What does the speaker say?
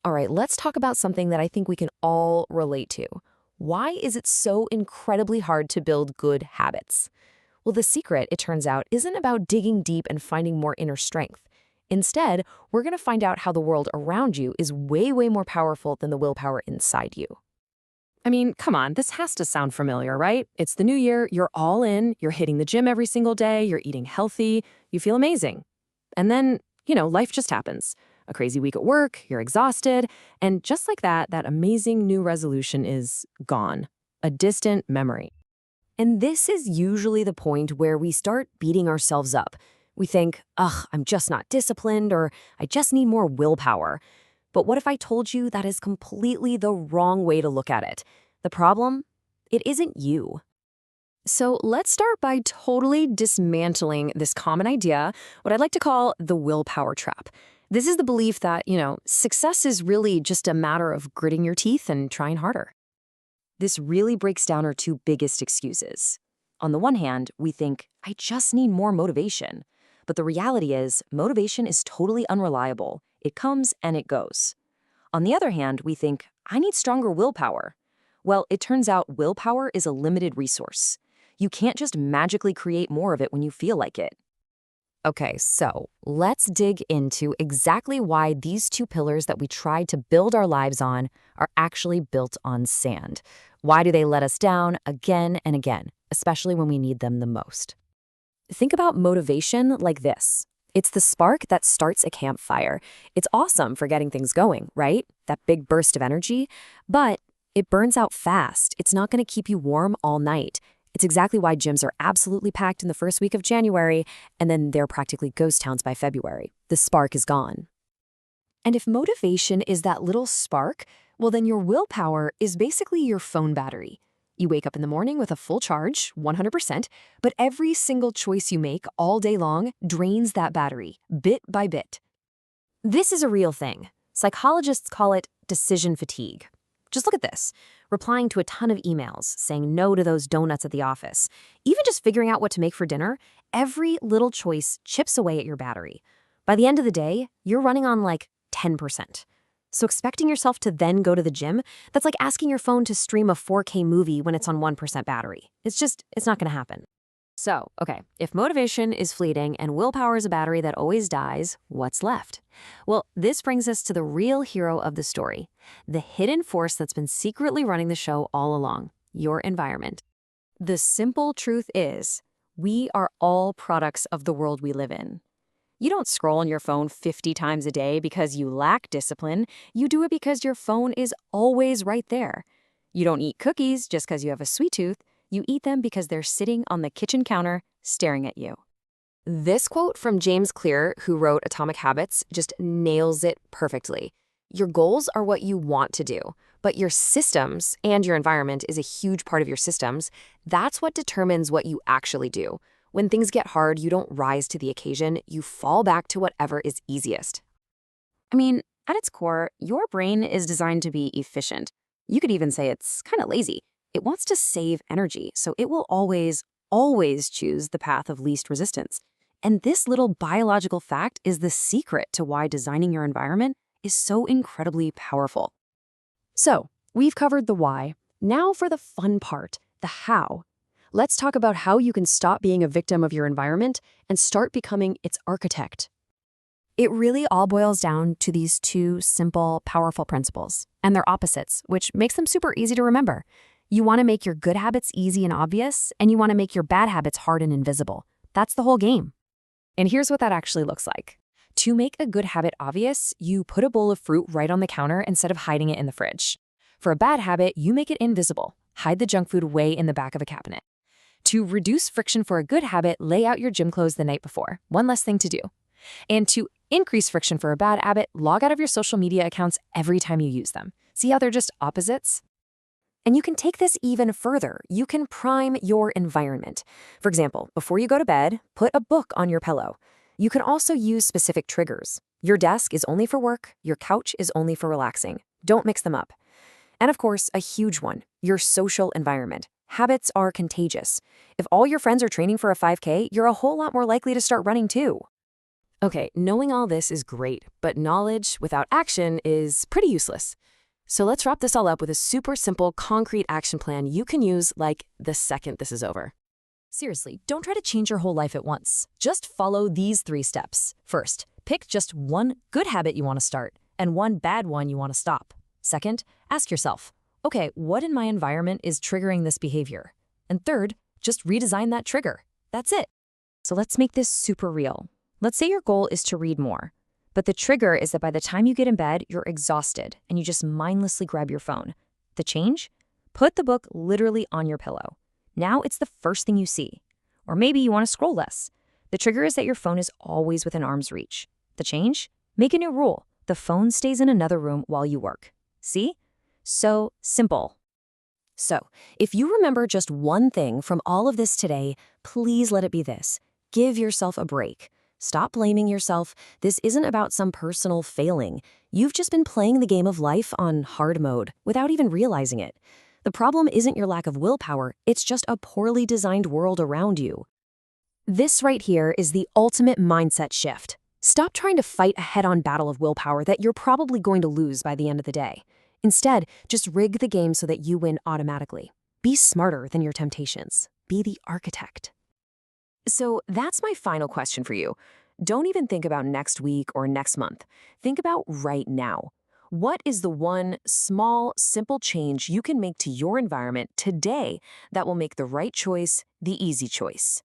All right, let's talk about something that I think we can all relate to. Why is it so incredibly hard to build good habits? Well, the secret, it turns out, isn't about digging deep and finding more inner strength. Instead, we're going to find out how the world around you is way, way more powerful than the willpower inside you. I mean, come on, this has to sound familiar, right? It's the new year, you're all in, you're hitting the gym every single day, you're eating healthy, you feel amazing. And then, life just happens. A crazy week at work, you're exhausted, and just like that, that amazing new resolution is gone. A distant memory. And this is usually the point where we start beating ourselves up. We think, ugh, I'm just not disciplined, or I just need more willpower. But what if I told you that is completely the wrong way to look at it? The problem? It isn't you. So let's start by totally dismantling this common idea, what I'd like to call the willpower trap. This is the belief that, success is really just a matter of gritting your teeth and trying harder. This really breaks down our two biggest excuses. On the one hand, we think, I just need more motivation. But the reality is, motivation is totally unreliable. It comes and it goes. On the other hand, we think, I need stronger willpower. Well, it turns out willpower is a limited resource. You can't just magically create more of it when you feel like it. Okay, so let's dig into exactly why these two pillars that we tried to build our lives on are actually built on sand. Why do they let us down again and again, especially when we need them the most? Think about motivation like this. It's the spark that starts a campfire. It's awesome for getting things going, right? That big burst of energy. But it burns out fast. It's not going to keep you warm all night. It's exactly why gyms are absolutely packed in the first week of January, and then they're practically ghost towns by February. The spark is gone. And if motivation is that little spark, well, then your willpower is basically your phone battery. You wake up in the morning with a full charge, 100%, but every single choice you make all day long drains that battery, bit by bit. This is a real thing. Psychologists call it decision fatigue. Just look at this. Replying to a ton of emails, saying no to those donuts at the office, even just figuring out what to make for dinner, every little choice chips away at your battery. By the end of the day, you're running on like 10%. So expecting yourself to then go to the gym, that's like asking your phone to stream a 4K movie when it's on 1% battery. It's not going to happen. So, okay, if motivation is fleeting and willpower is a battery that always dies, what's left? Well, this brings us to the real hero of the story, the hidden force that's been secretly running the show all along, your environment. The simple truth is, we are all products of the world we live in. You don't scroll on your phone 50 times a day because you lack discipline. You do it because your phone is always right there. You don't eat cookies just because you have a sweet tooth. You eat them because they're sitting on the kitchen counter staring at you. This quote from James Clear, who wrote Atomic Habits, just nails it perfectly. Your goals are what you want to do, but your systems and your environment is a huge part of your systems. That's what determines what you actually do. When things get hard, you don't rise to the occasion, you fall back to whatever is easiest. I mean, at its core, your brain is designed to be efficient. You could even say it's kind of lazy. It wants to save energy, so it will always, always choose the path of least resistance. And this little biological fact is the secret to why designing your environment is so incredibly powerful. So, we've covered the why. Now for the fun part, the how. Let's talk about how you can stop being a victim of your environment and start becoming its architect. It really all boils down to these two simple, powerful principles, and their opposites, which makes them super easy to remember. You want to make your good habits easy and obvious, and you want to make your bad habits hard and invisible. That's the whole game. And here's what that actually looks like. To make a good habit obvious, you put a bowl of fruit right on the counter instead of hiding it in the fridge. For a bad habit, you make it invisible. Hide the junk food way in the back of a cabinet. To reduce friction for a good habit, lay out your gym clothes the night before. One less thing to do. And to increase friction for a bad habit, log out of your social media accounts every time you use them. See how they're just opposites? And you can take this even further. You can prime your environment. For example, before you go to bed, put a book on your pillow. You can also use specific triggers. Your desk is only for work. Your couch is only for relaxing. Don't mix them up. And of course, a huge one, your social environment. Habits are contagious. If all your friends are training for a 5K, you're a whole lot more likely to start running too. Okay, knowing all this is great, but knowledge without action is pretty useless. So let's wrap this all up with a super simple, concrete action plan you can use like the second this is over. Seriously, don't try to change your whole life at once. Just follow these 3 steps. First, pick just one good habit you want to start and one bad one you want to stop. Second, ask yourself, okay, what in my environment is triggering this behavior? And third, just redesign that trigger. That's it. So let's make this super real. Let's say your goal is to read more, but the trigger is that by the time you get in bed, you're exhausted and you just mindlessly grab your phone. The change? Put the book literally on your pillow. Now it's the first thing you see. Or maybe you want to scroll less. The trigger is that your phone is always within arm's reach. The change? Make a new rule. The phone stays in another room while you work. See? So simple. So, if you remember just one thing from all of this today, please let it be this. Give yourself a break. Stop blaming yourself. This isn't about some personal failing. You've just been playing the game of life on hard mode without even realizing it. The problem isn't your lack of willpower, it's just a poorly designed world around you. This right here is the ultimate mindset shift. Stop trying to fight a head-on battle of willpower that you're probably going to lose by the end of the day. Instead, just rig the game so that you win automatically. Be smarter than your temptations. Be the architect. So that's my final question for you. Don't even think about next week or next month. Think about right now. What is the one small, simple change you can make to your environment today that will make the right choice the easy choice?